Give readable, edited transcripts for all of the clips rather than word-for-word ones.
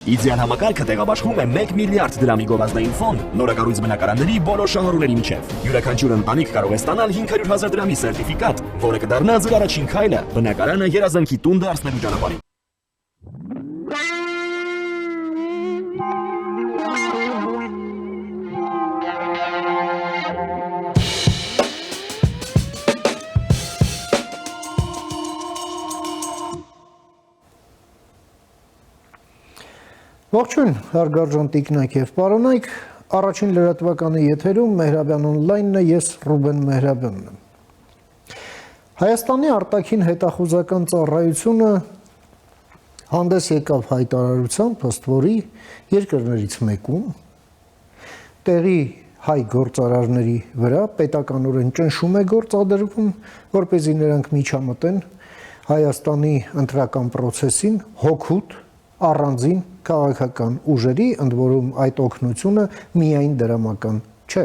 Իդեան համակարգը տեղաբաշխում է 1 միլիարդ դրամի գովազդային ֆոնդ նորակառույց բնակարանների բոլոր շահառուների միջև։ Յուրաքանչյուր ընտանիք կարող է ստանալ 500,000 դրամի սերտիֆիկատ, որը կդառնա ձեր առաջին քայլը բնակարանը երազանքի տուն դարձնելու ճանապարհին։ Ողջույն, հարգարժան տիկնայք եւ պարոնայք, առաջին լրատվականի եթերում Մեհրաբյան օնլայնն է, ես Ռուբեն Մեհրաբյանն եմ։ Հայաստանի արտաքին հետախուզական ծառայությունը հանդես եկավ հայտարարությամբ, ըստ որի երկրներից մեկում տեղի հայ գործարարների վրա պետականորեն ճնշում է գործադրվում, որպեսզի նրանք միջամտեն Հայաստանի ընտրական process-ին հօգուտ առանձին քաղաքական ուժերի, ընդ որում այդ օգնությունը միայն դրամական չէ։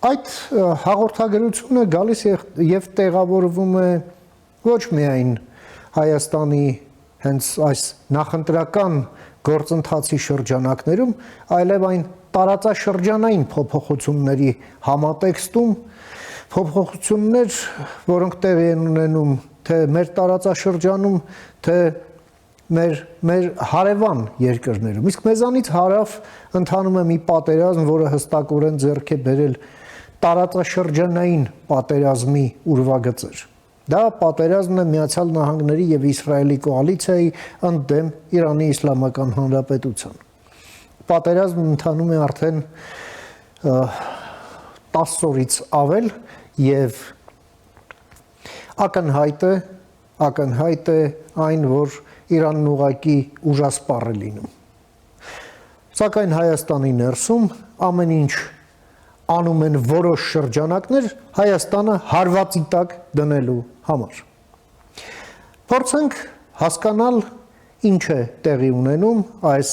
Այդ հաղորդագրությունը գալիս եւ տեղավորվում է ոչ միայն Հայաստանի հենց այս նախընտրական գործընթացի շրջանակներում, այլև այն տարածաշրջանային փոփոխությունների համատեքստում, փոփոխություններ, որոնք տեղի են ունենում թե մեր տարածաշրջանում, թե մեր հարևան երկրներում։ Իսկ մեզանից հարավ ընթանում է մի պատերազմ, որը հստակորեն ձեռք է բերել տարածաշրջանային պատերազմի ուրվագծեր։ Դա պատերազմն է Միացյալ Նահանգների եւ Իսրայելի կոալիցիայի ընդդեմ Իրանի Իսլամական Հանրապետության։ Պատերազմն ընթանում է արդեն 10 օրից ավել եւ ակնհայտ է այն, որ Իրանն ուղղակի ուժասպառ է լինում։ Սակայն Հայաստանի ներսում ամեն ինչ անում են որոշ շրջանակներ Հայաստանը հարվածի տակ դնելու համար։ Փորձենք հասկանալ ինչ է տեղի ունենում այս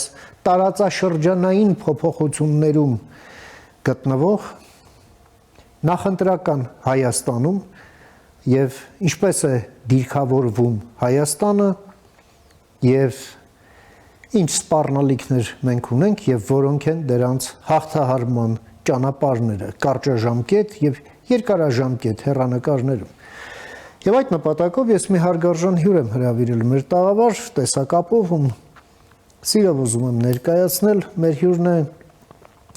տարածաշրջանային փոփոխություններում գտնվող նախընտրական Հայաստանում եւ ինչպես է դիրքավորվում Հայաստանը եւ ինչ սպառնալիքներ մենք ունենք եւ որոնք են դրանց հաղթահարման ճանապարհները կարճաժամկետ եւ երկարաժամկետ հեռանկարներում։ Եվ այդ նպատակով ես մի հարգարժան հյուր եմ հրավիրել մեր տաղավար տեսակապով, ում սիրով ուզում եմ ներկայացնել, մեր հյուրն է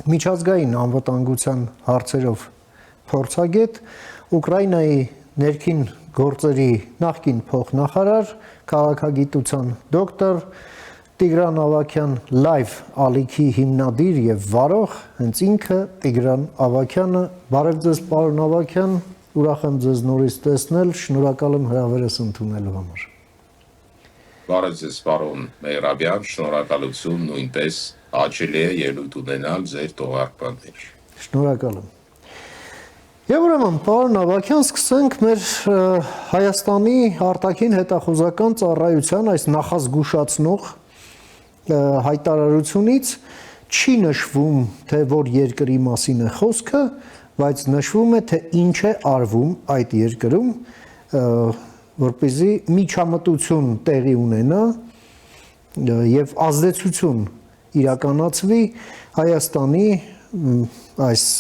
միջազգային անվտանգության հարցերով փորձագետ, Ուկրաինայի ներքին գործերի նախկին փոխնախարար, քաղաքագիտության դոկտոր Տիգրան Ավագյան լայվ ալիքի հիմնադիր եւ վարող, հենց ինքը Տիգրան Ավագյանը։ Բարև ձեզ, պարոն Ավագյան, ուրախ եմ ձեզ նորից տեսնել, շնորհակալ եմ հրավերս ընդունելու համար։ Բարև ձեզ, պարոն Մեհրաբյան, շնորհակալություն, նույնպես հաճելի է ելույթ ունենալ ձեր թողարկման մեջ։ Շնորհակալ եմ։ Եվ ուրեմն, պարոն Ավագյան, սկսենք մեր Հայաստանի արտաքին հետախուզական ծառայության այս նախազգուշացնող հայտարարությունից չի նշվում, թե որ երկրի մասին է խոսքը, բայց նշվում է, թե ինչ է արվում այդ երկրում, որպեսզի միջամտություն տեղի ունենա եւ ազդեցություն իրականացվի Հայաստանի այս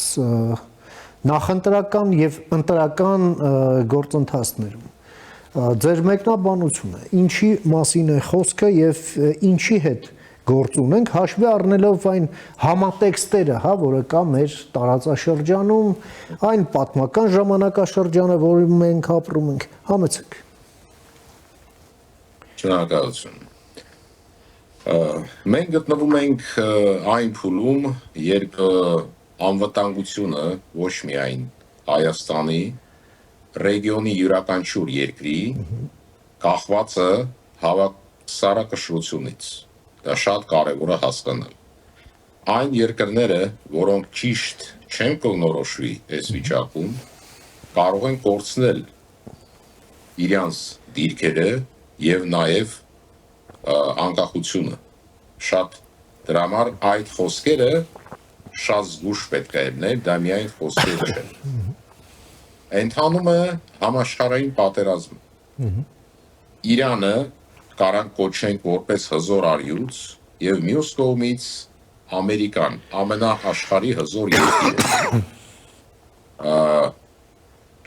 նախընտրական եւ ընտրական գործընթացներում։ Ձեր մեկնաբանությունը, ինչի մասին է խոսքը եւ ինչի հետ գործ ունենք, հաշվի առնելով այն համատեքստերը, որը կա մեր տարածաշրջանում, այն պատմական ժամանակաշրջանը, որում մենք ապրում ենք, համեցեք։ Շնորհակալություն։ Մենք գտնվում ենք այն փուլում, երբ անվտանգությունը ոչ միայն Հայաստանի, ռեգիոնի յուրաքանչյուր երկրի կախված է հավասարակշռությունից։ Դա շատ կարևոր է հասկանալ։ Այն երկրները, որոնք ճիշտ չեն կողնորոշվի այս վիճակում, կարող են կորցնել իրենց դիրքերը եւ նաեւ անկախությունը։ Շատ դրա համար այդ խոսքերը շատ զգուշ պետք է լինեն, դա միայն խոսքեր չեն։ Ընթանում է համաշխարհային պատերազմ։ Իրանը կարանք կոչենք որպես հզոր արյուծ եւ մյուս կողմից Ամերիկան ամենաաշխարհի հզոր երկիրը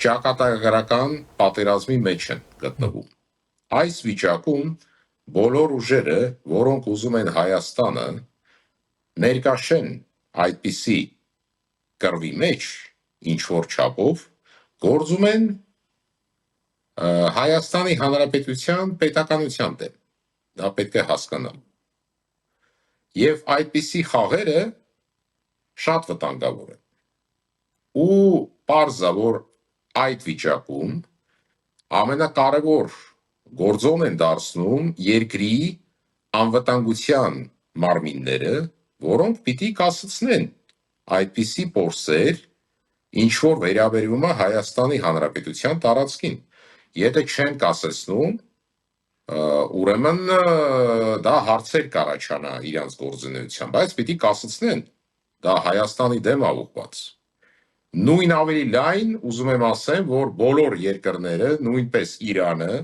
ճակատագրական պատերազմի մեջ են գտնվում։ Այս վիճակում բոլոր ուժերը, որոնք ուզում են Հայաստանը ներկաշեն այդպիսի կռվի մեջ, ինչ որ չափով, գործում են Հայաստանի Հանրապետության պետականության դեմ։ Դա պետք է հասկանալ։ Եվ այդպիսի խաղերը շատ վտանգավոր են։ Ու պարզ է, որ այդ վիճակում ամենակարևոր գործոն են դարձնում երկրի անվտանգության մարմինները, որոնք պիտի կասեցնեն այդպիսի փորձեր, ինչ որ վերաբերում է Հայաստանի Հանրապետության տարածքին։ Եթե չեն կասեցնում, ուրեմն դա հարցեր կառաջանա իրանց գործունեության, բայց պիտի կասեցնեն, դա Հայաստանի դեմ է ուղղված։ Նույն ավելի լայն ուզում եմ ասեմ, որ բոլոր երկրները, նույնպես Իրանը,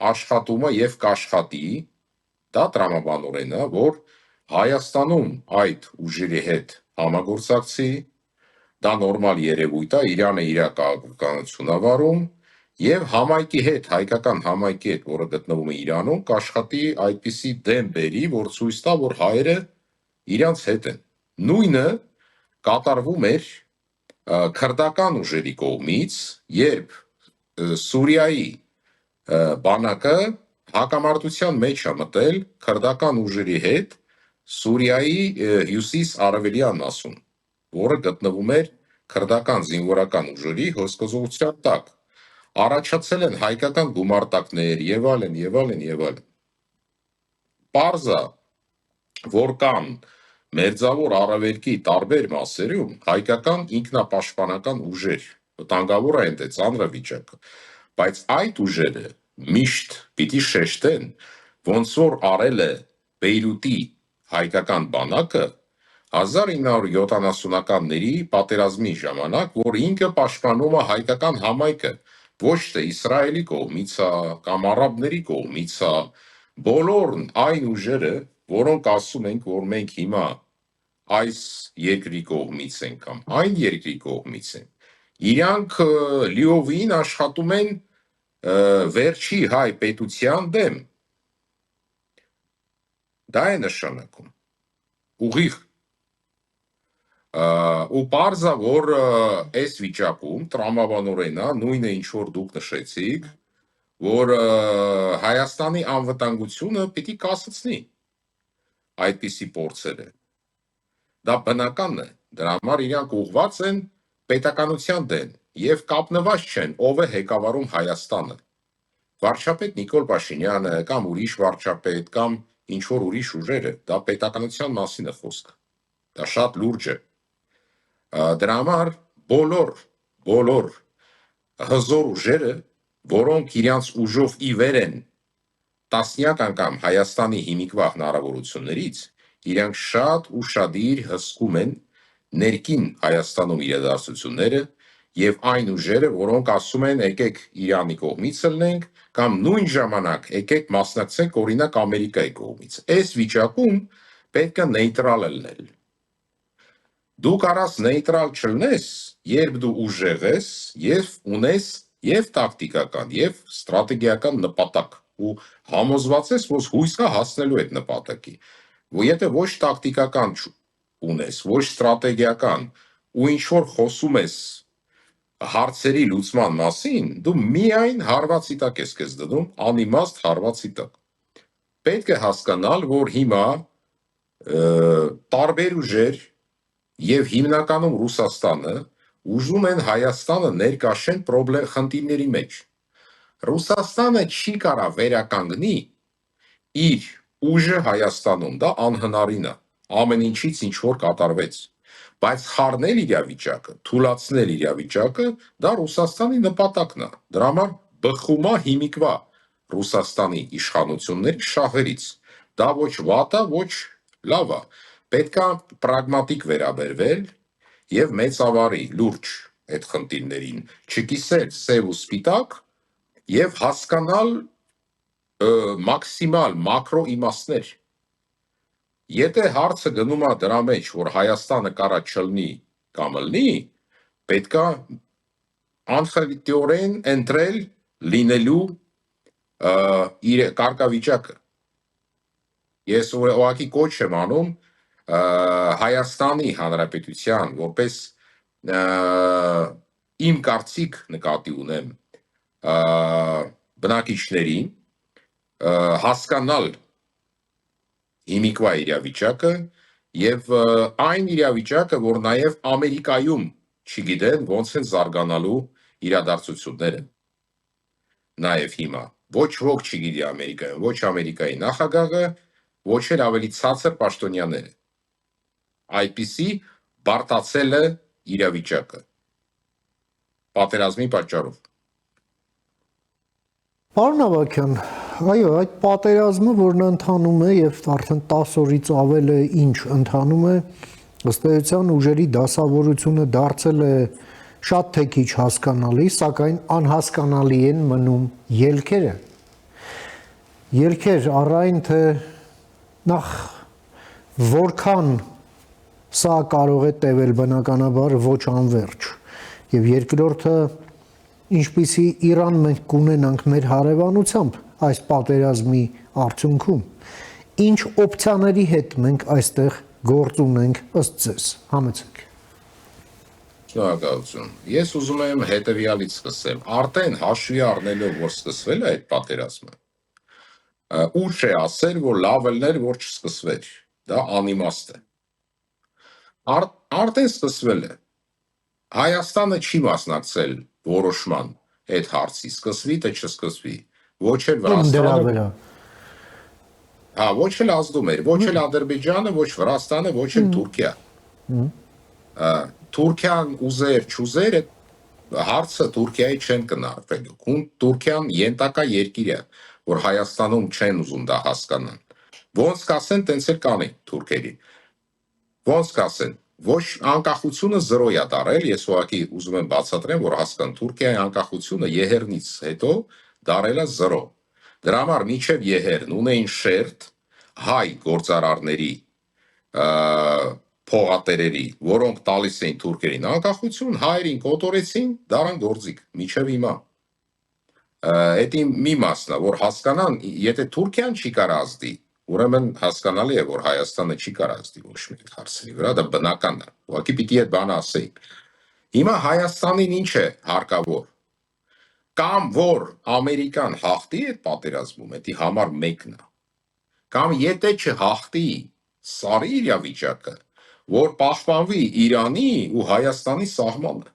աշխատում է եւ կաշխատի, դա տրամաբանորեն է, որ Հայաստանում այդ ուժերի հետ համագործակցի, դա նորմալ երևույթ է, Իրանը իր քաղաքականությունն է վարում եւ համայնքի հետ, հայկական համայնքի հետ, որը գտնվում է Իրանում, կաշխատի այդպիսի դեմ բերի, որ ցույց տա, որ հայերը իրանց հետ են։ Նույնը կատարվում էր քրդական ուժերի կողմից, երբ Սուրիայի բանակը հակամարտության մեջ է մտել քրդական ուժերի հետ Սուրիայի հյուսիս-արևելյան մասում, որը գտնվում էր քրդական զինվորական ուժերի հսկողության տակ։ Առաջացել են հայկական գումարտակներ եւ այլն եւ այլն եւ այլն։ Պարզ է, որ կան մերձավոր արևելքի տարբեր մասերում հայկական ինքնապաշտպանական ուժեր, վտանգավոր է այնտեղ ծանր վիճակը, բայց այդ ուժերը միշտ պիտի շեշտեն, ոնց որ արել է Բեյրութի հայկական բանակը 1970-ականների պատերազմի ժամանակ, որ ինքը պաշտպանում է հայկական համայնքը, ոչ թե Իսրայելի կողմից է կամ արաբների կողմից է, բոլոր այն ուժերը, որոնք ասում ենք, որ մենք հիմա այս երկրի կողմից ենք կամ այն երկրի կողմից են, իրանք լիովին աշխատում են վերջի հայ պետության դեմ։ Դա է նշանակում։ Ուղիղ։ Ու պարզ է, որ այս վիճակում տրամաբանորեն է, նույնը ինչ որ դուք նշեցիք, որ Հայաստանի անվտանգությունը պիտի կասեցնի այդպիսի փորձերը։ Դա բնական է, դրա համար իրանք ուղղված են պետականության դեմ եւ կապնված չեն, ով է ղեկավարում Հայաստանը։ Վարչապետ Նիկոլ Փաշինյանը կամ ուրիշ վարչապետ կամ ինչ որ ուրիշ ուժերը, դա պետականության մասին է խոսքը։ Դա շատ լուրջ է։ Դրա համար բոլոր հզոր ուժերը, որոնք իրանց ուժով ի վեր են տասնյակ անգամ Հայաստանի հիմիկվա հնարավորություններից, իրանք շատ ուշադիր հսկում են ներքին Հայաստանում իրադարձությունները եւ այն ուժերը, որոնք ասում են եկեք Իրանի կողմից ելնենք կամ նույն ժամանակ եկեք մասնակցենք օրինակ Ամերիկայի կողմից։ Այս վիճակում պետք է նեյտրալ լինել։ Դու կարաս նեյտրալ չլնես, երբ դու ուժեղ ես եւ ունես եւ տակտիկական եւ ստրատեգիական նպատակ ու համոզված ես, որ հույս կա հասնելու այդ նպատակի։ Եթե ոչ տակտիկական ունես, ոչ ստրատեգիական ու ինչ որ խոսում ես հարցերի լուծման մասին, դու միայն հարվածի տակ ես քեզ դնում, անիմաստ հարվածի տակ։ Պետք է հասկանալ, որ հիմա տարբեր ուժեր եւ հիմնականում Ռուսաստանը ուզում են Հայաստանը ներկաշեն խնդիրների մեջ։ Ռուսաստանը չի կարա վերականգնի իր ուժը Հայաստանում, դա անհնարին է, ամեն ինչից ինչ որ կատարվեց, բայց խառնել իրավիճակը, թուլացնել իրավիճակը, դա Ռուսաստանի նպատակն է, դրա համար բխում է հիմիկվա Ռուսաստանի իշխանությունների շահերից, դա ոչ վատ է, ոչ լավ է, պետք է պրագմատիկ վերաբերվել եւ մեծավարի լուրջ այդ խնդիրներին, չկիսել սև ու սպիտակ եւ հասկանալ մաքսիմալ մակրո իմաստներ։ Եթե հարցը գնում է դրա մեջ, որ Հայաստանը կարա չլնի կամ լնի, պետքա անխրիտորեն ընտրել լինելու իր կարգավիճակը։ Ես ուղղակի կոչ եմ անում Հայաստանի Հանրապետության, որպես իմ կարծիք նկատի ունեմ բնակիչներին հասկանալ հիմիկվա իրավիճակը եւ այն իրավիճակը, որ նաեւ Ամերիկայում չգիտեն ոնց են զարգանալու իրադարձությունները։ Նաեւ հիմա ոչ ոք չգիտի Ամերիկայում, ոչ Ամերիկայի նախագահը, ոչ էլ ավելի ցածր պաշտոնյաները։ Այդպիսի բարդացել է իրավիճակը պատերազմի պատճառով։ Պարոն Ավագյան, այո, այդ պատերազմը, որն ընթանում է եւ արդեն 10 օրից ավել է ինչ ընթանում է, ըստ էության ուժերի դասավորությունը դարձել է շատ թե քիչ հասկանալի, սակայն անհասկանալի են մնում ելքերը։ Ելքեր առայն թե նախ որքան սա կարող է տևել բնականաբար ոչ անվերջ եւ երկրորդը ինչպիսի Իրան մենք կունենանք մեր հարևանությամբ այս պատերազմի արդյունքում, ինչ օպցիաների հետ մենք այստեղ գործ ունենք ըստ ձեզ, համեցեք։ Շնորհակալություն։ Ես ուզում եմ հետևյալից սկսեմ։ Արդեն հաշվի առնելով, որ սկսվել է այդ պատերազմը, ուշ է ասել, որ լավ էր, որ չսկսվեր։ Դա անիմաստ է։ Արդեն սկսվել է։ Հայաստանը չի մասնակցել որոշման այդ հարցի, սկսվի թե չսկսվի, ոչ էլ Վրաստանը, ոչ էլ ազդումեր, ոչ էլ Ադրբեջանը, ոչ Վրաստանը, ոչ էլ Թուրքիա։ Թուրքիան ուզեր, չուզեր, հարցը Թուրքիայի չեն կնարվելու։ Թուրքիան ենթակա երկիր է, որ Հայաստանում չեն ուզում դա հասկանան։ Ոնց կասեն, տենց էլ կանեն թուրքերի։ Ոնց կասեն, ոչ անկախությունը 0 է դարել, ես ուղղակի ուզում եմ բացատրեմ, որ հասկան Թուրքիայի անկախությունը Եհերնից հետո դարել է 0։ Դրա համար մինչև Եհերն ունեին շերտ հայ գործարարների փողատերերի, որոնք տալիս էին թուրքերին անկախություն, հայերին կոտորեցին, դարան գործիք, մինչև հիմա։ Այդ մի մասն է, որ հասկանան, եթե Թուրքիան չի կարող ազդի, ուրեմն հասկանալի է, որ Հայաստանը չի կարող ազդի ոչ մի հարցերի վրա, դա բնական է։ Ուղղակի պիտի այդ բանը ասեի։ Հիմա Հայաստանին ինչ է հարկավոր։ Կամ որ Ամերիկան հաղթի այդ պատերազմում, դա համար մեկն է։ Կամ եթե չհաղթի, սարի իրավիճակը, որ պահպանվի Իրանի ու Հայաստանի սահմանը։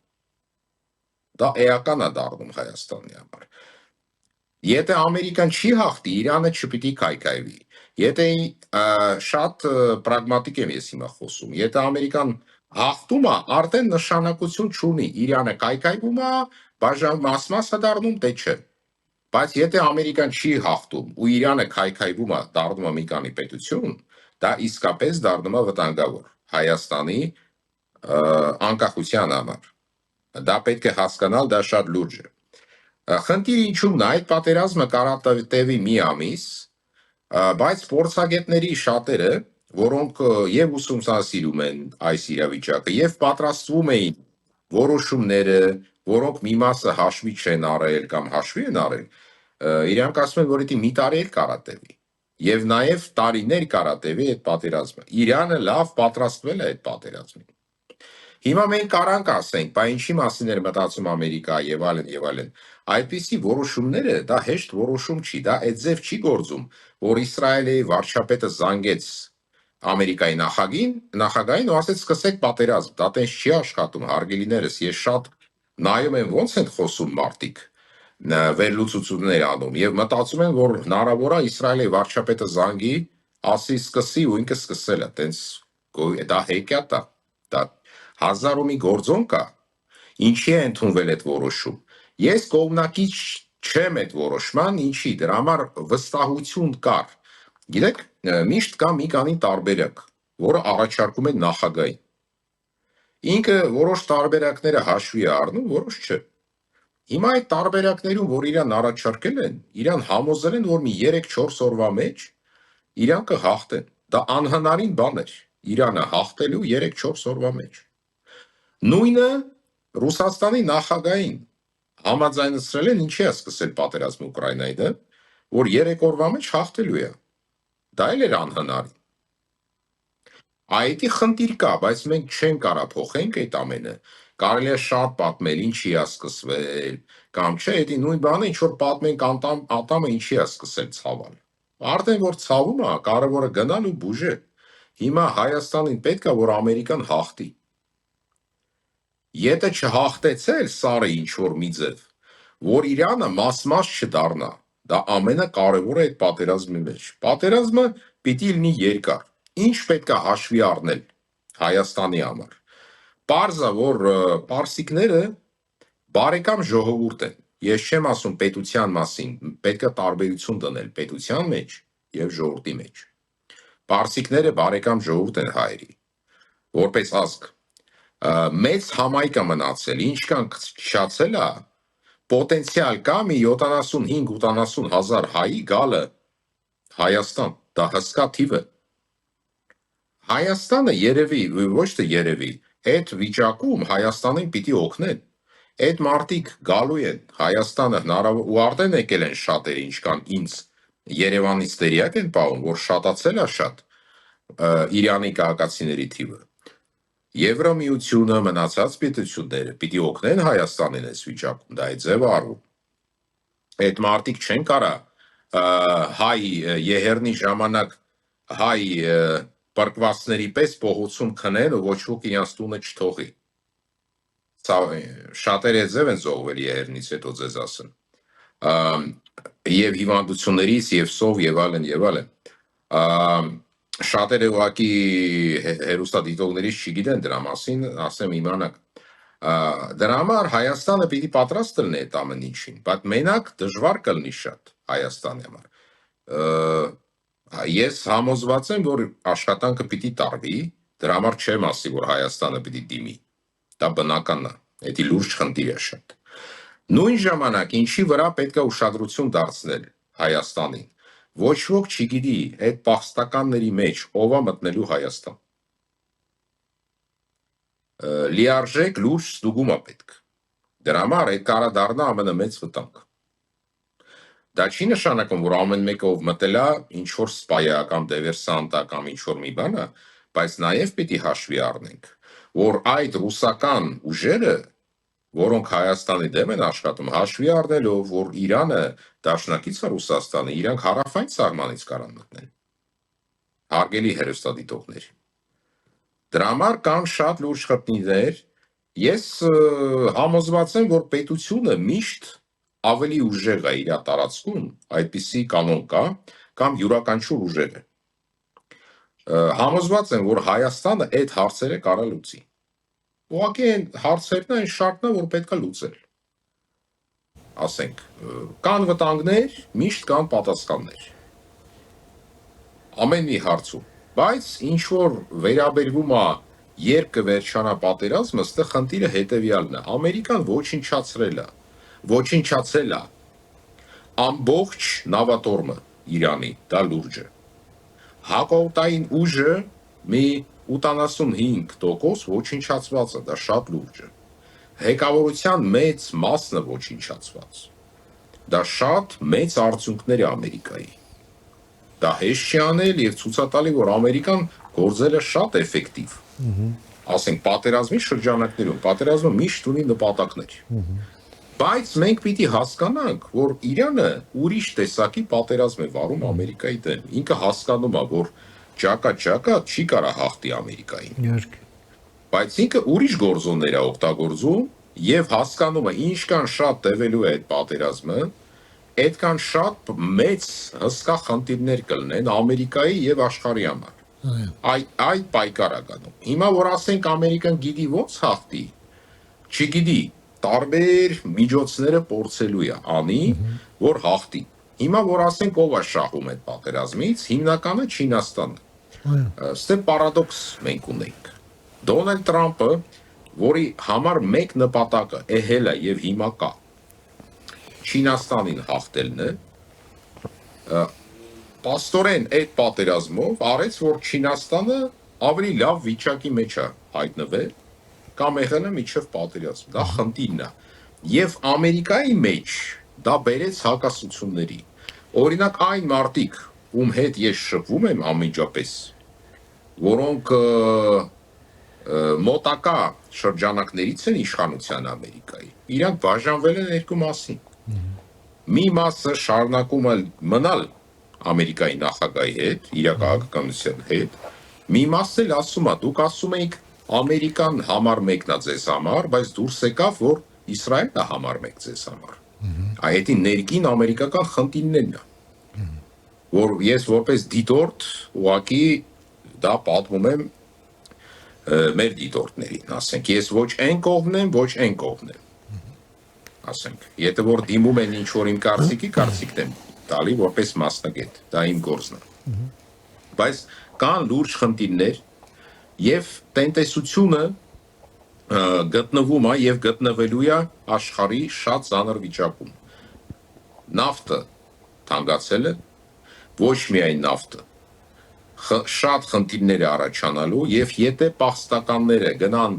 Դա էական է դառնում Հայաստանի համար։ Եթե Ամերիկան չի հաղթի, Իրանը չպիտի քայքայվի։ Եթե շատ պրագմատիկ եմ ես հիմա խոսում, եթե Ամերիկան հաղթում է, արդեն նշանակություն չունի, Իրանը քայքայվում է, մասը դառնում, թե չէ։ Բայց եթե Ամերիկան չի հաղթում ու Իրանը քայքայվում է, դառնում է մի քանի պետություն, դա իսկապես դառնում է վտանգավոր Հայաստանի անկախության համար։ Դա պետք է հասկանալ, դա շատ լուրջ է։ Խնդիրը ինչու՞մն է, այդ պատերազմը կարող է տևի մի ամիս, բայց փորձագետների շատերը, որոնք եւ ուսումնասիրում են այս իրավիճակը եւ պատրաստվում էին որոշումները, որոնք մի մասը հաշվի չեն արել կամ հաշվի են արել, իրանք ասում են, որ դա մի տարի էլ կարող տևի եւ նաեւ տարիներ կարող տևի այդ պատերազմը։ Իրանը լավ պատրաստվել է այդ պատերազմին։ Հիմա մենք կարանք ասենք, բայց ինչի մասին էր մտածում Ամերիկա եւ այլն եւ այլն։ Այդպիսի որոշումները դա հեշտ որոշում չի, դա այդ ձև չի գործում, որ Իսրայելի վարչապետը զանգեց Ամերիկայի նախագահին ու ասեց սկսեք պատերազմ, դա տենց չի աշխատում, հարգելիներս, ես շատ նայում եմ ոնց են խոսում մարդիկ, վերլուծություններ անում եւ մտածում են, որ հնարավոր է Իսրայելի վարչապետը զանգի, ասի սկսի ու ինքը սկսել է, տենց դա հեքիաթ է, դա հազար ու մի գործոն կա, ինչի է ընդունվել այդ որոշում։ Ես կողմնակից չեմ այդ որոշման, ինչի, դրա համար վստահություն կար։ Գիտեք, միշտ կա մի քանի տարբերակ, որը առաջարկում են նախագահին։ Ինքը որոշ տարբերակները հաշվի է առնում, որոշ չէ։ Հիմա այդ տարբերակներում, որ իրան առաջարկել են, իրան համոզել են, որ մի 3-4 օրվա մեջ իրան կհաղթեն։ Դա անհնարին բան էր։ Իրանը հաղթելու 3-4 օրվա մեջ։ Նույնը Ռուսաստանի նախագահին համաձայնեցրել են, ինչի է սկսել պատերազմը Ուկրաինայի դեմ, որ 3 օրվա մեջ հաղթելու է։ Դա էլ էր անհնարին։ Այդի խնդիր կա, բայց մենք չենք կարա փոխենք այդ ամենը։ Կարելի է շատ պատմել, ինչի է սկսվել, կամ չէ, դա նույն բանը, ինչ որ պատմենք ատամը ինչի է սկսել ցավալ։ Արդեն որ ցավում է, կարևորը գնալ ու բուժել։ Հիմա Հայաստանին պետք է որ Ամերիկան հաղթի։ Եթե չհաղթեցել սարը ինչ որ մի ձև, որ Իրանը մաս-մաս չդառնա, դա ամենակարևորը այդ պատերազմի մեջ։ Պատերազմը պիտի լինի երկար։ Ինչ պետք է հաշվի առնել Հայաստանի համար։ Պարզա, որ պարսիկները բարեկամ ժողովուրդ են։ Ես չեմ ասում պետության մասին, պետք է տարբերություն դնել պետության մեջ եւ ժողովրդի մեջ։ Պարսիկները բարեկամ ժողովուրդ են հայերի, որպես ազգ։ Մեծ համայնք է մնացել, ինչքան քչացել է, պոտենցիալ կա մի 75-80 հազար հայի գալը Հայաստան, դա հսկա թիվ է։ Հայաստանը երևի, ոչ թե երևի, այդ վիճակում Հայաստանին պիտի օգնեն։ Այդ մարդիկ գալու են Հայաստանը հնարավոր ու արդեն եկել են շատերը, ինչքան ինձ Երևանից տեղյակ են պահում, որ շատացել է շատ Իրանի քաղաքացիների թիվը։ Եվրամիությունը մնացած պետությունները պիտի օգնեն Հայաստանին այս վիճակում, դա է ձևը արվում։ Այդ մարդիկ չեն կարա հայ Եհերնի ժամանակ հայ պրկվածների պես փողոցում քնեն ու ոչ ոք իրենց տունը չթողի։ Շատերը ձև են զոհվել Եհերնից հետո ձեզ ասեն։ Եվ հիվանդություններից, եւ սով, եւ այլն, եւ այլն։ Շատերը ուղղակի հերոստատիտողներից չգիտեն դրա մասին, ասեմ իմանաք։ Դրա համար Հայաստանը պիտի պատրաստ լինի այդ ամեն ինչին, բայց մենակ դժվար կլինի շատ Հայաստանի համար։ Ես համոզված եմ, որ աշխատանքը պիտի տարվի, դրա համար չեմ ասի, որ Հայաստանը պիտի դիմի։ Դա բնականն է, դա լուրջ խնդիր է շատ։ Նույն ժամանակ ինչի վրա պետք է ուշադրություն դարձնել Հայաստանին։ Ոչ ոք չգիտի այդ պախստականների մեջ ով է մտնելու Հայաստան։ Լիարժեք լուրջ ստուգում է պետք։ Դրա համար այդ կարա դառնա ամենամեծ վտանգ։ Դա չի նշանակում, որ ամեն մեկը ով մտել է ինչ որ սպայա կամ դիվերսանտ կամ ինչ որ մի բան է, բայց նաև պիտի հաշվի առնենք, որ այդ ռուսական ուժերը, որոնք Հայաստանի դեմ են աշխատում, հաշվի առնելով, որ Իրանը դաշնակից է Ռուսաստանը, իրանք հարավային սահմանից կարան մտնեն։ Հարգելի հերոստատիտողներ։ Դրա համար կան շատ լուրջ խնդիրներ։ Ես համոզված եմ, որ պետությունը միշտ ավելի ուժեղ է իր տարածքում, այդպիսի կանոն կա, կամ յուրաքանչյուր ուժեղ է։ Համոզված եմ, որ Հայաստանը այդ հարցերը կարա լուծի։ Ուղղակի այն հարցերն այն շարքն է, որ պետք է լուծել։ Ասենք, կան վտանգներ, միշտ կան պատասխաններ։ Ամեն մի հարցում, բայց ինչ որ վերաբերվում է երբ կվերջանա պատերազմը, այստեղ խնդիրը հետևյալն է։ Ամերիկան ոչնչացել է ամբողջ նավատորմը Իրանի, դա լուրջ է։ Հակաօդային ուժը մի 85% ոչնչացված է, դա շատ լուրջ է։ Ղեկավարության մեծ մասն է ոչնչացված։ Դա շատ մեծ արդյունքներ է Ամերիկայի։ Դա հեշտ չի անել եւ ցուցատալի, որ Ամերիկան գործել է շատ էֆեկտիվ։ Ասենք պատերազմի շրջանակներում, պատերազմը միշտ ունի նպատակներ։ Բայց մենք պիտի հասկանանք, որ Իրանը ուրիշ տեսակի պատերազմ է վարում Ամերիկայի դեմ։ Ինքը հասկանում է, որ ճակա չի կարա հաղթի Ամերիկային։ Բայց ինքը ուրիշ գործոններ է օգտագործում եւ հասկանում է ինչքան շատ տևելու է այդ պատերազմը, այդքան շատ մեծ հսկա խնդիրներ կլինեն Ամերիկայի եւ աշխարհի համար։ Այդ պայքար է գնում։ Հիմա որ ասենք Ամերիկան գիտի ոնց հաղթի, չգիտի, տարբեր միջոցները փորձելու է անի, որ հաղթի։ Հիմա որ ասենք ով է շահում այդ պատերազմից, հիմնականը Չինաստանն է։ Ստե պարադոքս մենք ունենք։ Դոնալդ Թրամփը, որի համար մեկ նպատակը եղել է եւ հիմա կա, Չինաստանին հաղթելն է, պաստորեն այդ պատերազմով արեց, որ Չինաստանը ավելի լավ վիճակի մեջ է հայտնվել, կամ եղել է միջև պատերազմ, դա խնդիրն է, և Ամերիկայի մեջ դա բերեց հակասությունների, օրինակ այն մարդիկ, ում հետ ես շփվում եմ ամենջապես, որոնք մոտակա շրջանակներից են իշխանության Ամերիկայի, իրանք բաժանվել են երկու մասի, մի մասը շարունակում է մնալ Ամերիկայի նախագահի հետ, իր քաղաքականության հետ, մի մասը էլ ասում է, դուք ասում եք Ամերիկան համար մեկն է ձեզ համար, բայց դուրս եկավ, որ Իսրայելն է համար մեկ ձեզ համար, այդ ներքին ամերիկական խնդիրներն է, որ ես որպես դիտորդ ուղղակի դա պատմում եմ մեր դիտորդներին, ասենք, ես ոչ այն կողմն եմ, ոչ այն կողմն եմ, ասենք, եթե որ դիմում են ինչ-որ իմ կարծիքն եմ տալի որպես մասնագետ, դա իմ գործն է, բայց կան լուրջ խնդիրներ և տնտեսությունը գտնվում է և գտնվելու է աշխարհի շատ ծանր վիճակում, նավթը թանկացել է, ոչ միայն նավթը, շատ խնդիրներ է առաջանալու և եթե պաղստականները գնան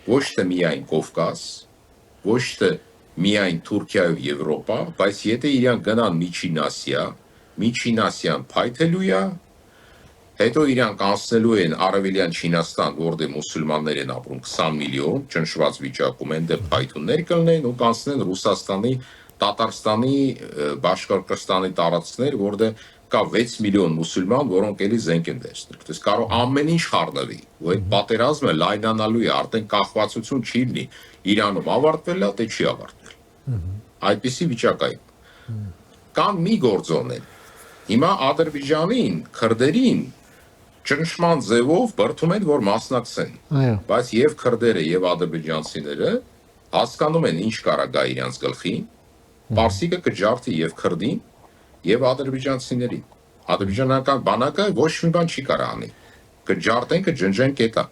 ոչ թե միայն Կովկաս, ոչ թե միայն Թուրքիա և Եվրոպա, բայց եթե իրանք գնան Միջին Ասիա, Միջին Ասիան փայթելու է, հետո իրանք անցնելու են Արևելյան Չինաստան, որտեղ մուսուլմաններ են ապրում 20 միլիոն, ճնշված վիճակում են, դե փայթուններ կլինեն ու կանցնեն Ռուսաստանի, Տատարստանի, Բաշկորտոստանի տարածքներ, որտեղ կա 6 միլիոն մուսուլման, որոնք էլի զենք են վերցնել։ Դες կարող ամեն ինչ խառնվի, ու այդ պատերազմը լայնանալու է, արդեն կախվածություն չի լինի, Իրանում ավարտվել է, թե չի ավարտվել։ Այդպիսի վիճակ է։ Կան մի գործոներ։ Հիմա Ադրբեջանին, քրդերին ճնշման ձևով բրդում են, որ մասնակցեն, բայց և քրդերը և ադրբեջանցիները հասկանում են ինչ կարա գա իրանց գլխին, պարսիկը կջարդի և քրդին և ադրբեջանցիներին, ադրբեջանական բանակը ոչ մի բան չի կարա անի, կջարդեն, կջնջեն կետա,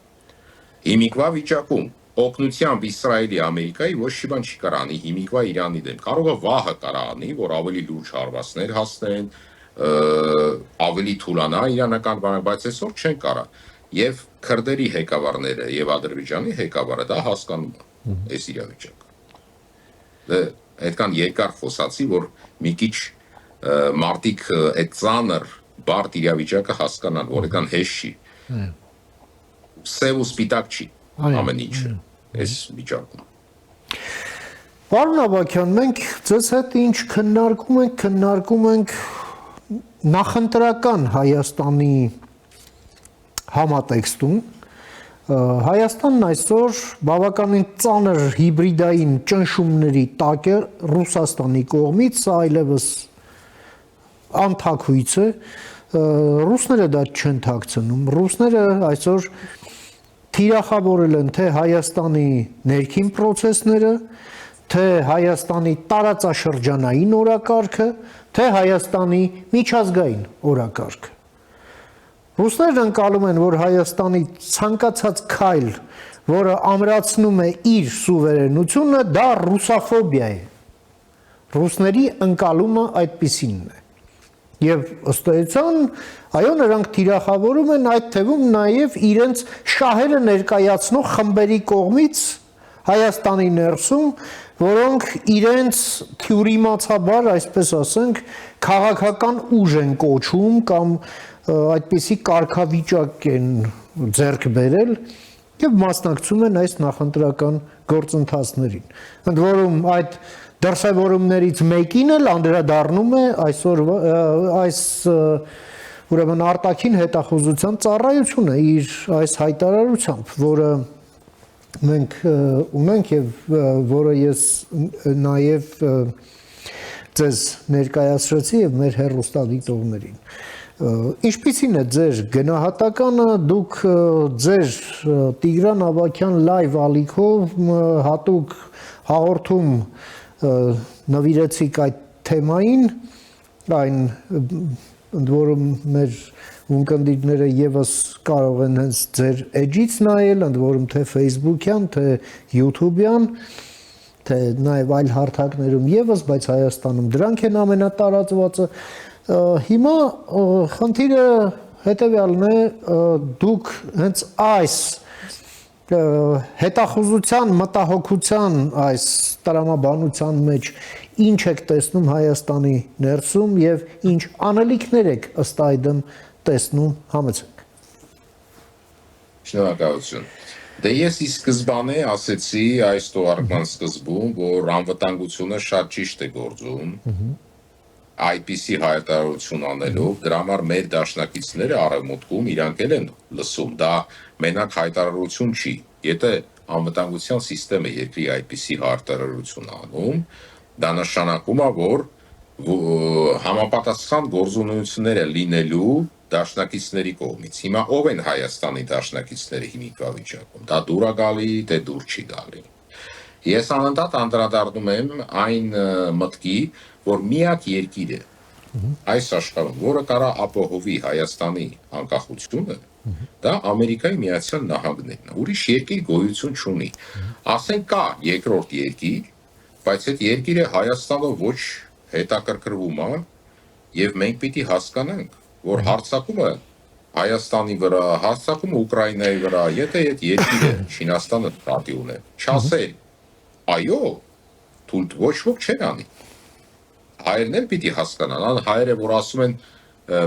հիմիկվա վիճակում, օգնությամբ Իսրայելի Ամերիկայի ոչ մի բան չի կարա անի, հիմիկվա Իրանի դեմ, կարող է վահը կարա անի, որ ավելի լուրջ հարվածներ հասնեն, ավելի թուլանա իրանական բանը, բայց այսօր չեն կարա, և քրդերի հեկավարները և Ադրբեջանի հեկավարը դա հասկանում է, այս իրավիճակը, այդքան երկար խոսացի, որ մի քիչ մարդիկ այդ ծանր բարդ իրավիճակը հասկանան, որ այդքան հեշտ չի, սև ու սպիտակ չի ամեն ինչը, այս վիճակում։ Պարոն Ավագյան, մենք ձեզ հետ ինչ քննարկում ենք նախընտրական Հայաստանի համատեքստում, Հայաստանն այսօր բավականին ծանր հիբրիդային ճնշումների տակ է Ռուսաստանի կողմից, սա այլևս անթաքույց է, ռուսները դա չեն թաքցնում, ռուսները այսօր թիրախավորել են թե Հայաստանի ներքին պրոցեսները, թե Հայաստանի տարածաշրջանային օրակարգը, թե Հայաստանի միջազգային օրակարգը։ Ռուսներն ընկալում են, որ Հայաստանի ցանկացած քայլ, որը ամրացնում է իր սուվերենությունը, դա ռուսաֆոբիա է։ Ռուսների ընկալումը այդպիսինն է։ Եվ ըստ էության, այո, նրանք թիրախավորում են այդ թվում նաև իրենց շահերը ներկայացնող խմբերի կողմից Հայաստանի ներսում, որոնք իրենց թյուրիմացաբար, այսպես ասենք, քաղաքական ուժ են կոչում կամ այդպիսի կարգավիճակ են ձեռք բերել և մասնակցում են այս նախընտրական գործընթացներին։ Ընդ որում այդ դրսևորումներից մեկին էլ անդրադառնում է այս ուրեմն արտաքին հետախուզության ծառայությունը իր այս հայտարարությամբ, որը մենք ունենք և որը ես նաև ձեզ ներկայացրեցի և մեր հեռուստադիտողներին։ Ինչպիսին է ձեր գնահատականը, դուք ձեր Տիգրան Ավագյան լայվ ալիքով հատուկ հաղորդում նվիրեցիք այդ թեմային, այն ընդ որում մեր ունկնդիրները ևս կարող են հենց ձեր էջից նայել, ընդ որում թե Facebook-յան, թե YouTube-յան, թե նաև այլ հարթակներում եւս, բայց Հայաստանում դրանք են ամենատարածվածը։ Հիմա խնդիրը հետեւյալն է, դուք հենց այս հետախուզության, մտահոգության այս տրամաբանության մեջ ինչ եք տեսնում Հայաստանի ներսում եւ ինչ անելիքներ եք ըստ այդմ տեսնում, համեցեք։ Շնորհակալություն։ Դե ես ի սկզբանե ասեցի այս թողարկման սկզբում, որ անվտանգությունը շատ ճիշտ է գործում։ IPC հայտարարություն անելով, դրա համար մեր դաշնակիցները արևմուտքում իրանք են լսում, դա մենակ հայտարարություն չի։ Եթե անվտանգության համակարգը երկրի IPC հայտարարություն անում, դա նշանակում է, որ համապատասխան գործունեությունները լինելու դաշնակիցների կողմից։ Հիմա ով են Հայաստանի դաշնակիցները հիմիկվա վիճակում։ Դա դուր է գալի, թե դուր չի գալի։ Ես անընդհատ անդրադառնում եմ այն մտքի, որ միակ երկիրը այս աշխարհում, որը կարա ապահովի Հայաստանի անկախությունը, դա Ամերիկայի Միացյալ Նահանգներն է։ Ուրիշ երկիր գոյություն չունի։ Ասենք կա երկրորդ երկիր, բայց այդ երկիրը Հայաստանով ոչ հետաքրքրվում է, եւ մենք պիտի հասկանանք, որ հարձակումը Հայաստանի վրա, հարձակումը Ուկրաինայի վրա, եթե այդ երկիրը Չինաստանը դատի ունե, չասել, այո, թույլ ոչ ոք չեն անի։ Հայերն էլ պիտի հասկանան, հայերը որ ասում են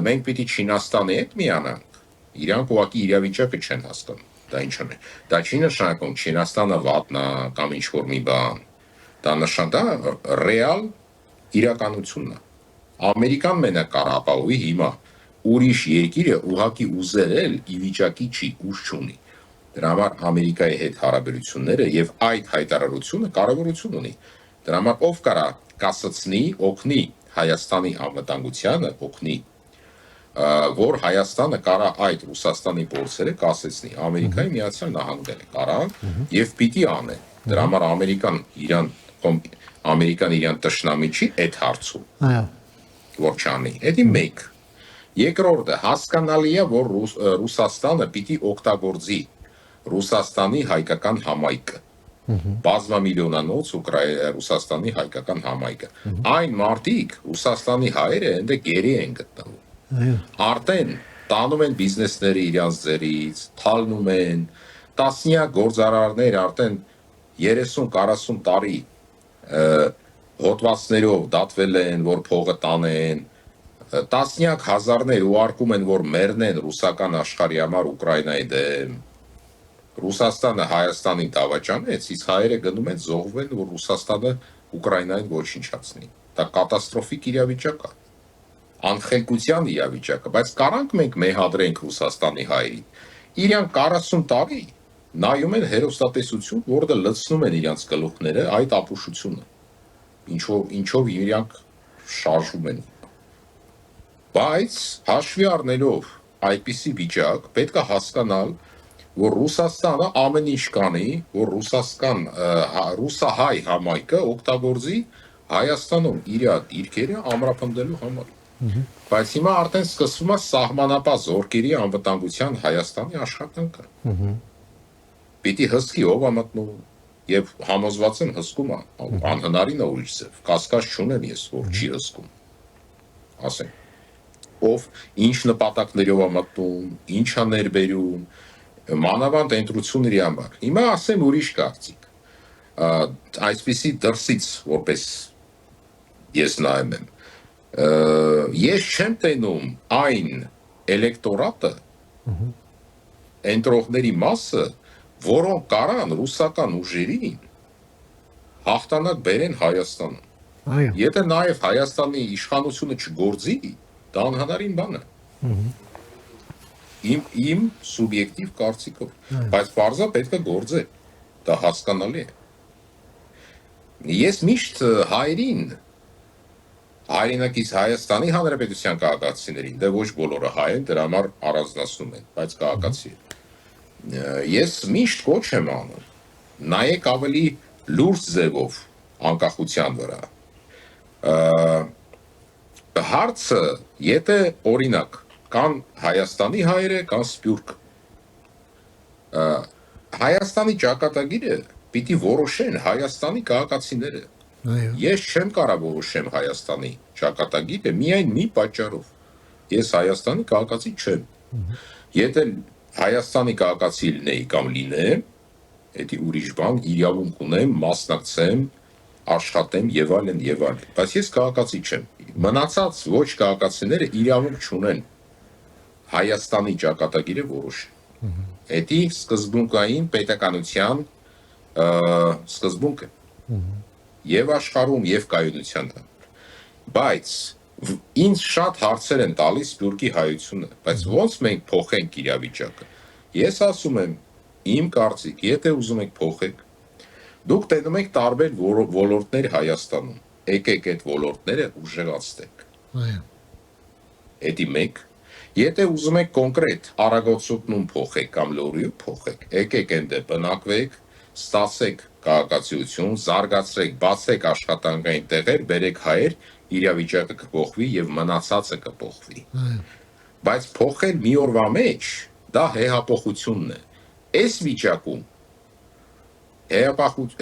մենք պիտի Չինաստանի հետ միանանք, իրանք ուղղակի իրավիճակը չեն հասկանում։ Դա ինչ է։ Դա չի նշանակում Չինաստանը վատն է կամ ինչ որ մի բան։ Դա նշանակում է ռեալ իրականությունն է։ Ամերիկան մենակ կարող ապահովի հիմա, ուրիշ երկիրը ուղղակի ուզել էլ ի վիճակի չի, ուժ չունի։ Դրա համար Ամերիկայի հետ հարաբերությունները եւ այդ հայտարարությունը կարևորություն ունի։ Դրա համար ով կարա կասեցնի, օգնի Հայաստանի անվտանգությանը, օգնի, որ Հայաստանը կարա այդ Ռուսաստանի փորձերը կասեցնի։ Ամերիկայի Միացյալ Նահանգները կարան եւ պիտի անեն։ Դրա համար Ամերիկան իրան տշնամի չի այդ հարցում։ Այո։ Որ չանի։ Դա մեկ։ Երկրորդը հասկանալի է, որ Ռուսաստանը պիտի օգտագործի Ռուսաստանի հայկական համայնքը։ Բազմամիլիոնանոց Ռուսաստանի հայկական համայնքը։ Այն մարդիկ Ռուսաստանի հայերը այնտեղ գերի են գտնվում։ Արդեն տանում են բիզնեսները իրանց ձեռից, թալնում են, տասնյակ գործարարներ արդեն 30-40 տարի հոդվածներով դատվել են, որ փողը տանեն, տասնյակ հազարներ ուղարկում են, որ մեռնեն ռուսական աշխարհի համար Ուկրաինայի դեմ։ Ռուսաստանը Հայաստանին դավաճանեց, իսկ հայերը գնում են զոհվել, որ Ռուսաստանը Ուկրաինային ոչնչացնի։ Դա կատաստրոֆիկ իրավիճակ է։ Անխելքության իրավիճակը, բայց կարանք մենք մեղադրենք Ռուսաստանի հայերին։ Իրանք 40 տարի նայում են հերոստատեսություն, որը լցնում են իրանց գլուխները այդ ապուշությունը։ Ինչով իրանք շարժում են։ Բայց հաշվի առնելով այդպիսի վիճակ, պետք է հասկանալ, որ Ռուսաստանը ամեն ինչ կանի, որ ռուսահայ համայնքը օգտագործի Հայաստանում իր դիրքերը ամրապնդելու համար։ Բայց հիմա արդեն սկսվում է սահմանապահ զորքերի անվտանգության Հայաստանի աշխատանքը։ Պիտի հսկի ով է մտնում եւ համոզված եմ հսկում է, անհնարին է ուրիշ ձև, կասկած չունեմ ես, որ չի հսկում։ Ասենք ով ինչ նպատակներով է մտնում, ինչ է ներբերում, մանավանդ ընտրությունների համար։ Հիմա ասեմ ուրիշ կարծիք։ Այսպիսի դրսից որպես ես նայում եմ։ Ես չեմ տենում այն էլեկտորատը, ընտրողների մասը, որոնք կարան ռուսական ուժերին հաղթանակ բերեն Հայաստանում։ Այո։ Եթե նաև Հայաստանի իշխանությունը չգործի, դա անհնարին բան է։ Իմ սուբյեկտիվ կարծիքով, բայց բարձա պետք է գործել, դա հասկանալի է։ Ես միշտ հայերին, հայրենակից Հայաստանի Հանրապետության քաղաքացիներին, դե ոչ բոլորը հայ են, դրա համար առանձնացնում են, բայց քաղաքացի են։ Ես միշտ կոչ եմ անում, նայեք ավելի լուրջ ձևով անկախության վրա։ Հարցը, եթե օրինակ կան Հայաստանի հայերը, կան սփյուռք։ Հայաստանի ճակատագիրը պիտի որոշեն Հայաստանի քաղաքացիները։ Այո։ Ես չեմ կարող որոշեմ Հայաստանի ճակատագիրը միայն մի պատճառով։ Ես Հայաստանի քաղաքացի չեմ։ Եթե Հայաստանի քաղաքացի լինեի կամ լինեմ, դա ուրիշ բան, իրավունք ունեմ, մասնակցեմ, աշխատեմ եւ այլն եւ այլն։ Բայց ես քաղաքացի չեմ։ Մնացած ոչ քաղաքացիները իրավունք չունեն Հայաստանի ճակատագիրը որոշել։ Դա սկզբունքային պետականության սկզբունքը։ Եվ աշխարհում եւ կայունության համար։ Բայց ինձ շատ հարցեր են տալիս Սփյուռքի հայությունը, բայց ոնց մենք փոխենք իրավիճակը։ Ես ասում եմ, իմ կարծիք, եթե ուզում եք փոխեք, դուք տենում եք տարբեր ոլորտներ Հայաստանում։ Եկեք այդ ոլորտները ուժեղացնենք։ Այո։ Դա մեկ։ Եթե ուզում եք կոնկրետ Արագոցուտնում փոխեք կամ Լոռիու փոխեք, եկեք այնտեղ բնակվեք, ստացեք քաղաքացիություն, զարգացրեք, բացեք աշխատանքային տեղեր, բերեք հայեր, իրավիճակը կփոխվի եւ մնացածը կփոխվի։ Բայց փոխել մի օրվա մեջ դա հեղափոխությունն է։ Այս վիճակում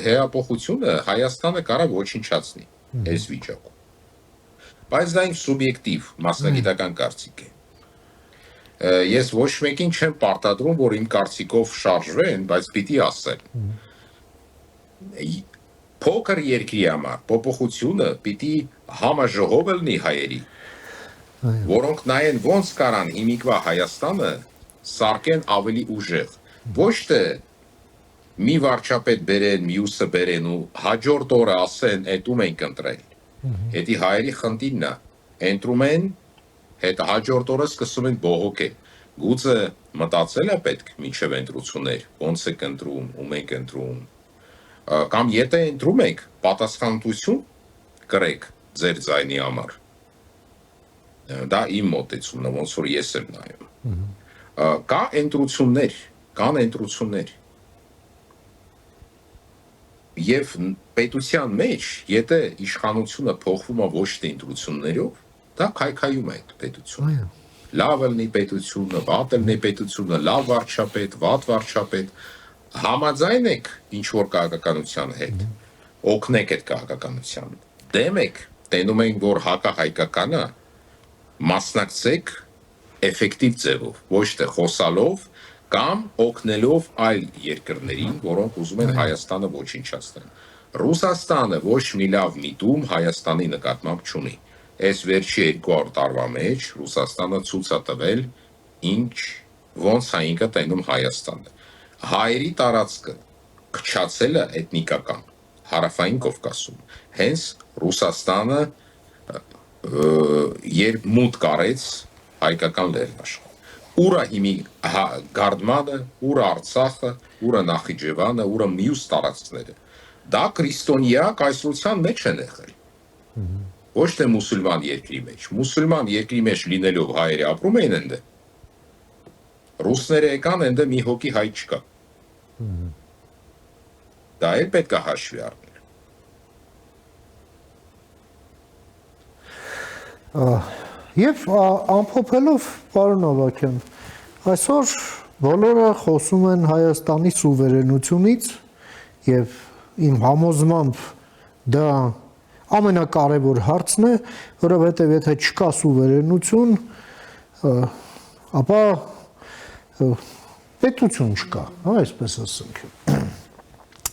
հեղափոխությունը Հայաստանը կարող ոչնչացնի այս վիճակում։ Բայց դա իմ սուբյեկտիվ մասնագիտական կարծիք է։ Ես ոչ մեկին չեմ պարտադրում, որ իմ կարծիքով շարժվեն, բայց պիտի ասեմ։ Փոքր երկրի համար փոփոխությունը պիտի համաժողով լինի հայերի, որոնք նայեն ոնց կարան հիմիկվա Հայաստանը սարքեն ավելի ուժեղ։ Ոչ թե մի վարչապետ բերեն, մյուսը բերեն ու հաջորդ օրը ասեն, «Էդում ենք ընտրել»։ Դա հայերի խնդիրն է։ Ընտրում են, հետո հաջորդ օրը սկսում են բողոքել։ Գուցե մտածել է պետք մինչև ընտրություններ, ոնց եք ընտրում, ում եք ընտրում։ Կամ եթե ընտրում եք, պատասխանատվություն կրեք ձեր ձայնի համար։ Դա իմ մոտեցումն է, ոնց որ ես եմ նայում։ Կան ընտրություններ։ Եվ պետության մեջ, եթե իշխանությունը փոխվում է ոչ թե ընտրություններով, դա քայքայում է այդ պետությունը։ Լավ լինի պետությունը, վատ լինի պետությունը, լավ վարչապետ, վատ վարչապետ, համաձայն եք ինչ որ քաղաքականության հետ, օգնեք այդ քաղաքականությանը։ Դեմ եք, տենում ենք, որ հակահայկականը մասնակցեք էֆեկտիվ ձևով, ոչ թե խոսալով կամ օգնելով այլ երկրներին, որոնք ուզում են Հայաստանը ոչնչացնել։ Ռուսաստանը ոչ մի լավ միտում Հայաստանի նկատմամբ չունի։ Այս վերջի 200 տարվա մեջ Ռուսաստանը ցույց է տվել ոնց է ինքը տենում Հայաստանը։ Հայերի տարածքը քչացել է էթնիկական Հարավային Կովկասում։ Հենց Ռուսաստանը երբ մուտք արեց հայկական լեռնաշխարհ։ Ուրա հիմի Գարդմանը, ուրա Արցախը, ուրա Նախիջևանը, ուրա մյուս տարածքները։ Դա քրիստոնյա կայսրության մեջ են եղել։ Ոչ թե մուսուլման երկրի մեջ։ Մուսուլման երկրի մեջ լինելով հայերը ապրում էին այնտեղ։ Ռուսները եկան այնտեղ մի հոգի հայ չկա։ Դա էլ պետք է հաշվի առնել։ Եվ ամփոփելով, պարոն Ավագյան, այսօր բոլորը խոսում են Հայաստանի սուվերենությունից եւ իմ համոզմամբ դա ամենակարևոր հարցն է, որովհետեւ եթե չկա սուվերենություն, ապա պետություն չկա, այսպես ասենք։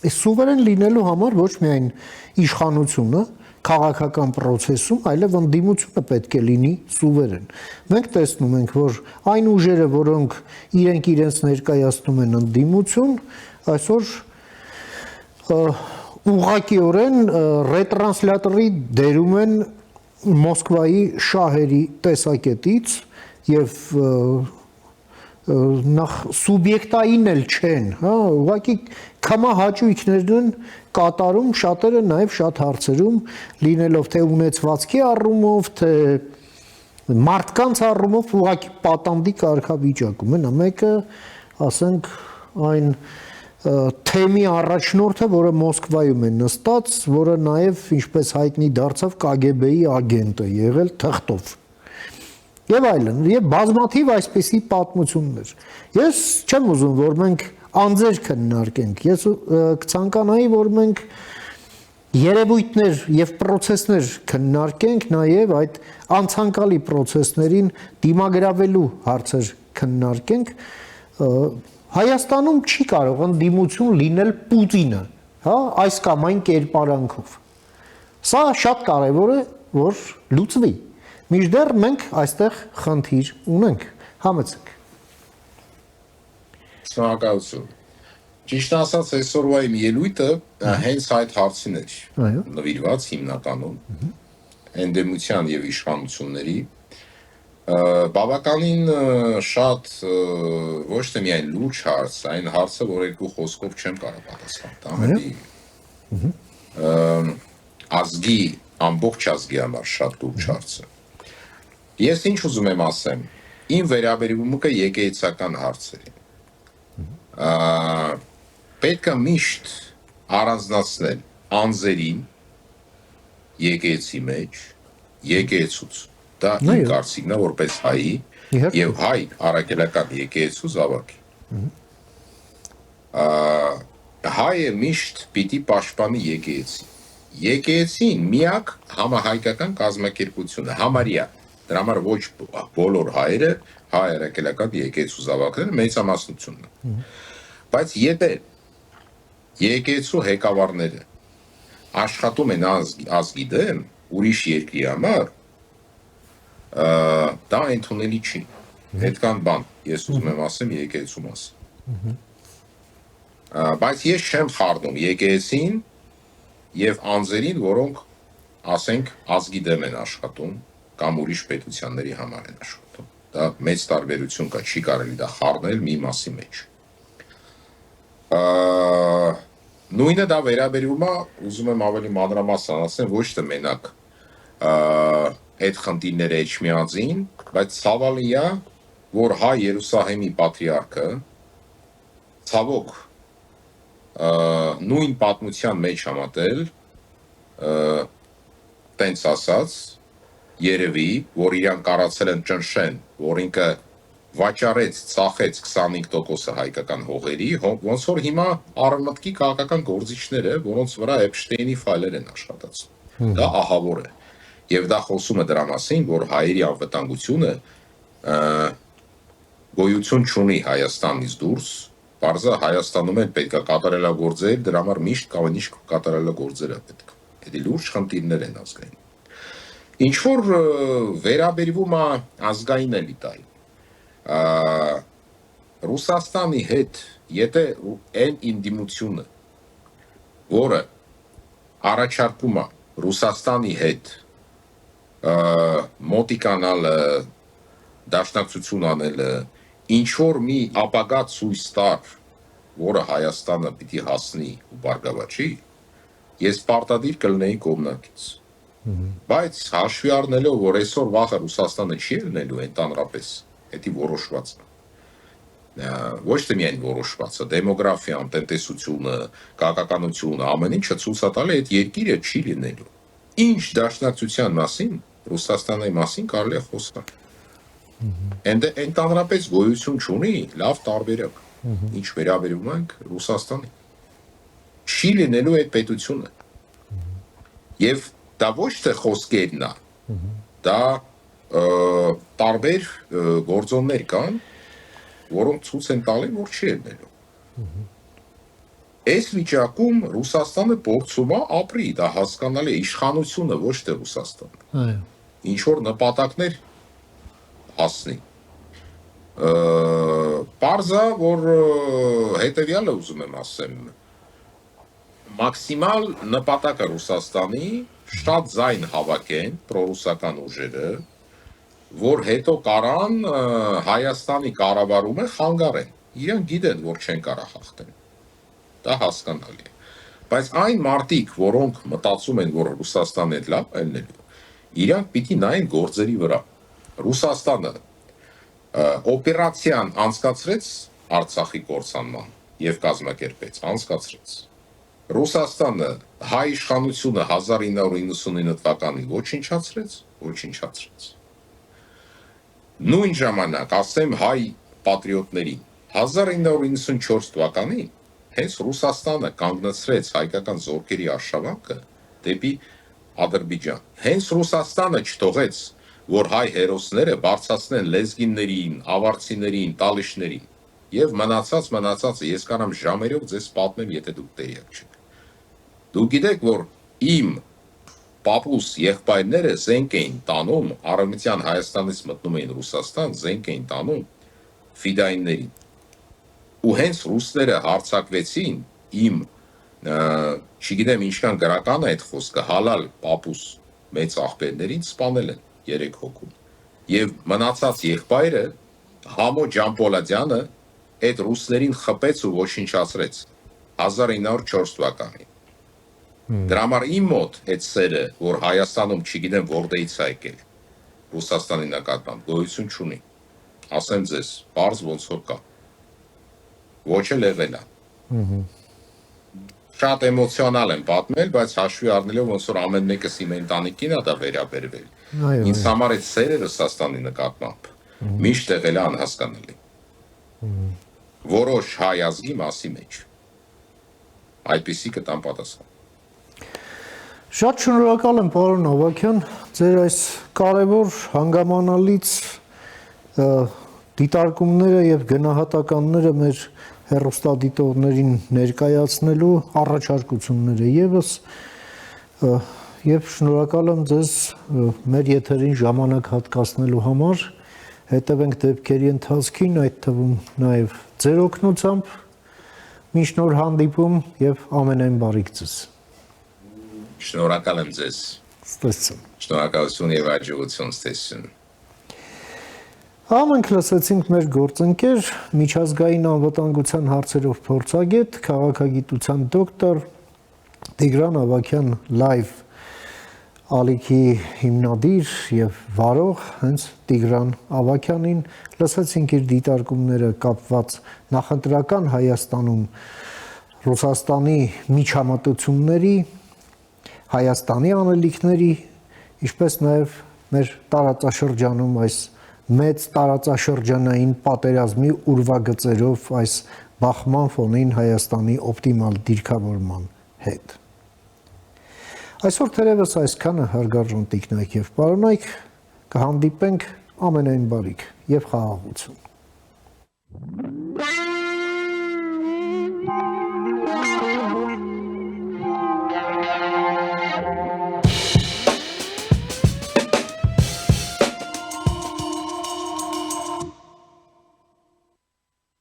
Այս սուվերեն լինելու համար ոչ միայն իշխանությունը քաղաքական process-ում, այլև ընդդիմությունը պետք է լինի սուվերեն։ Մենք տեսնում ենք, որ այն ուժերը, որոնք իրենց ներկայացնում են ընդդիմություն, այսօր ուղղակիորեն ռետրանսլյատորի դերում են Մոսկվայի շահերի տեսակետից եւ նախ սուբյեկտային էլ չեն, հա, ուղղակի կամահաճույքներն են կատարում շատերը նաև շատ հարցերում լինելով թե ունեցվածքի առումով, թե մարդկանց առումով ուղղակի պատանդի կարգավիճակում են, մեկը ասենք այն թեմի առաջնորդը, որը Մոսկվայում է նստած, որը նաև ինչպես հայտնի դարձավ KGB-ի ագենտ է եղել թղթով։ Եվ այլն, եւ բազմաթիվ այսպիսի պատմություններ։ Ես չեմ ուզում, որ մենք անձեր քննարկենք։ Ես կցանկանայի, որ մենք երևույթներ եւ process-ներ քննարկենք, նաեւ այդ անցանկալի process-ներին դիմագրավելու հարցեր քննարկենք։ Հայաստանում չի կարող ընդդիմություն լինել Պուտինը, հա, այս կամ այն կերպարանքով։ Սա շատ կարևոր է, որ լուծվի։ Մինչդեռ մենք այստեղ խնդիր ունենք, համեցեք։ Շնորհակալություն։ Ճիշտ ասած, այսօրվա իմ ելույթը հենց այդ հարցին էր նվիրված հիմնականում էնդեմության եւ իշխանությունների բավականին շատ ոչ թե միայն լուրջ հարց, այն հարցը, որ երկու խոսքով չեմ կարող պատասխանել, ազգի, ամբողջ ազգի համար շատ լուրջ հարց է։ Ես ինչ ուզում եմ ասեմ, իմ վերաբերումը եկեղեցական հարցերին։ Պետք է միշտ առանձնացնել անձերին եկեղեցի մեջ, եկեղեցուց։ Դա իմ կարծիքն է որպես հայի եւ հայ առաքելական եկեղեցու զավակի։ Հայը միշտ պիտի պաշտպանի եկեղեցին։ Եկեղեցին միակ համահայկական կազմակերպությունը, համարյա։ Դրա համար ոչ բոլոր հայերը, հայ առաքելական եկեղեցու զավակները մեծամասնությունն են։ Բայց եթե եկեղեցու ղեկավարները աշխատում են ազգի դեմ, ուրիշ երկրի համար, դա ընդունելի չի։ Այդքան բան, ես ուզում եմ ասեմ եկեղեցու մասին։ Բայց ես չեմ խառնում եկեղեցին եւ անձերին, որոնք ասենք ազգի դեմ են աշխատում կամ ուրիշ պետությունների համար են աշխատում։ Դա մեծ տարբերություն կա, չի կարելի դա խառնել մի մասի մեջ։ Նույնը դա վերաբերում է, ուզում եմ ավելի մանրամասն ասեմ, ոչ թե մենակ այդ խնդիրները Էջմիածին, բայց ցավալի է, որ հայ Երուսաղեմի պատրիարքը ցավոք նույն պատմության մեջ համատել, տենց ասած, երևի, որ իրան կարացել են ճնշեն, որ ինքը վաճառեց, ծախեց 25%-ը հայկական հողերի, ոնց որ հիմա արևմտքի քաղաքական գործիչները, որոնց վրա Էփշտեյնի ֆայլեր են աշխատացնում։ Դա ահավոր է։ Եվ դա խոսում է դրա մասին, որ հայերի անվտանգությունը գոյություն չունի Հայաստանից դուրս, բարձր Հայաստանում էլ պետք է կատարելագործել, դրա համար միշտ կանոնիշ կատարելագործելը պետք է։ Դա լուրջ խնդիրներ են ազգային։ Ինչ որ վերաբերվում է ազգային էլիտային, Ռուսաստանի հետ, եթե այն ինդիմությունը, որը առաջարկում է Ռուսաստանի հետ մոտիկանալը, դաշնակցություն անելը, ինչ որ մի ապագա ցույց տար, որը Հայաստանը պիտի հասնի ու բարգավաճի, ես պարտադիր կլինեի կողմնակից։ Բայց հաշվի առնելով, որ այսօր վաղը Ռուսաստանը չի ելնելու ընդհանրապես, դա որոշված է։ Ոչ թե միայն որոշված է, դեմոգրաֆիան, տնտեսությունը, քաղաքականությունը, ամեն ինչը ցույց է տալի, այդ երկիրը չի լինելու։ Ինչ դաշնակցության մասին, Ռուսաստանի մասին կարելի է խոսալ։ Ընդհանրապես գոյություն չունի լավ տարբերակ, ինչ վերաբերում ենք Ռուսաստանի։ Չի լինելու այդ պետությունը։ Եվ դա ոչ թե խոսքերն է, դա տարբեր գործոններ կան, որոնք ցույց են տալի, որ չի ելնելու։ Այս վիճակում Ռուսաստանը փորձում է ապրի, դա հասկանալի է, իշխանությունը ոչ թե Ռուսաստանը։ Ինչ որ նպատակներ հասնի։ Պարզա, որ հետևյալը ուզում եմ ասեմ, մաքսիմալ նպատակը Ռուսաստանի շատ ձայն հավաքեն պրոռուսական ուժերը, որ հետո կարան Հայաստանի կառավարումը խանգարեն։ Իրենք գիտեն, որ չեն կարող հաղթեն։ Դա հասկանալի է։ Բայց այն մարդիկ, որոնք մտածում են, որ Ռուսաստանը այդ լավ ելնելու, իրանք պիտի նայեն գործերի վրա։ Ռուսաստանը օպերացիան անցկացրեց Արցախի կորցանման եւ կազմակերպեց, անցկացրեց։ Ռուսաստանը հայ իշխանությունը 1999 թվականին ոչնչացրեց։ Նույն ժամանակ, ասեմ հայ պատրիոտներին, 1994 թվականին հենց Ռուսաստանը կանգնեցրեց հայկական զորքերի արշավանքը դեպի Ադրբեջան։ Հենց Ռուսաստանը չթողեց, որ հայ հերոսները բարձրացնեն լեզգիններին, ավարցիներին, տալիշներին։ Եվ մնացածը ես կարամ ժամերով ձեզ պատմեմ, եթե դուք տեղյակ չեք։ Դուք գիտեք, որ իմ պապուս եղբայրները զենք էին տանում, Արևմտյան Հայաստանից մտնում էին Ռուսաստան, զենք էին տանում ֆիդայիններին։ Ու հենց ռուսները հարձակվեցին իմ, չգիտեմ ինչքան գրական է այդ խոսքը, հալալ պապուս մեծ աղբերներին սպանել են 3 հոգու։ Եվ մնացած եղբայրը Համո Ջամպոլադյանը այդ ռուսներին խփեց ու ոչնչացրեց 1904 թվականին։ Դրա համար իմ մոտ այդ սերը, որ Հայաստանում չգիտեմ որտեղից է եկել, Ռուսաստանի նկատմամբ գոյություն չունի։ Ասեմ ձեզ, բարձ ոնց որ կա։ Ոչ էլ եղել է։ Շատ էմոցիոնալ եմ պատմել, բայց հաշվի առնելով ոնց որ ամեն մեկս իմ ընտանիքին է դա վերաբերվել։ Ինձ համար այդ սերը Ռուսաստանի նկատմամբ միշտ եղել է անհասկանալի։ Որոշ հայ ազգի մասի մեջ։ Այդպիսի կտամ պատասխան։ Շատ շնորհակալ եմ, պարոն Ավագյան, ձեր այս կարևոր հանգամանալից դիտարկումները եւ գնահատականները մեր հեռուստադիտողներին ներկայացնելու առաջարկությունները եւս եւ շնորհակալ եմ ձեզ մեր եթերին ժամանակ հատկացնելու համար, հետևենք դեպքերի ընթացքին, այդ թվում նաեւ ձեր օգնությամբ, մինչ նոր հանդիպում եւ ամենայն բարիք ձեզ։ Շնորհակալ եմ ձեզ։ Ստեսություն։ Շնորհակալություն եւ աջակցություն ստեսություն։ Մենք լսեցինք մեր գործընկեր, միջազգային անվտանգության հարցերով փորձագետ, քաղաքագիտության դոկտոր Տիգրան Ավագյան լայվ ալիքի հիմնադիր եւ վարող հենց Տիգրան Ավագյանին, լսեցինք իր դիտարկումները կապված նախընտրական Հայաստանում Ռուսաստանի միջամտությունների, Հայաստանի անելիքների, ինչպես նաեւ մեր տարածաշրջանում այս մեծ տարածաշրջանային պատերազմի ուրվագծերով այս բախման ֆոնին Հայաստանի օպտիմալ դիրքավորման հետ։ Այսօր թերևս այսքանը, հարգարժան տիկնայք եւ պարոնայք, կհանդիպենք ամենայն բարիք եւ խաղաղություն։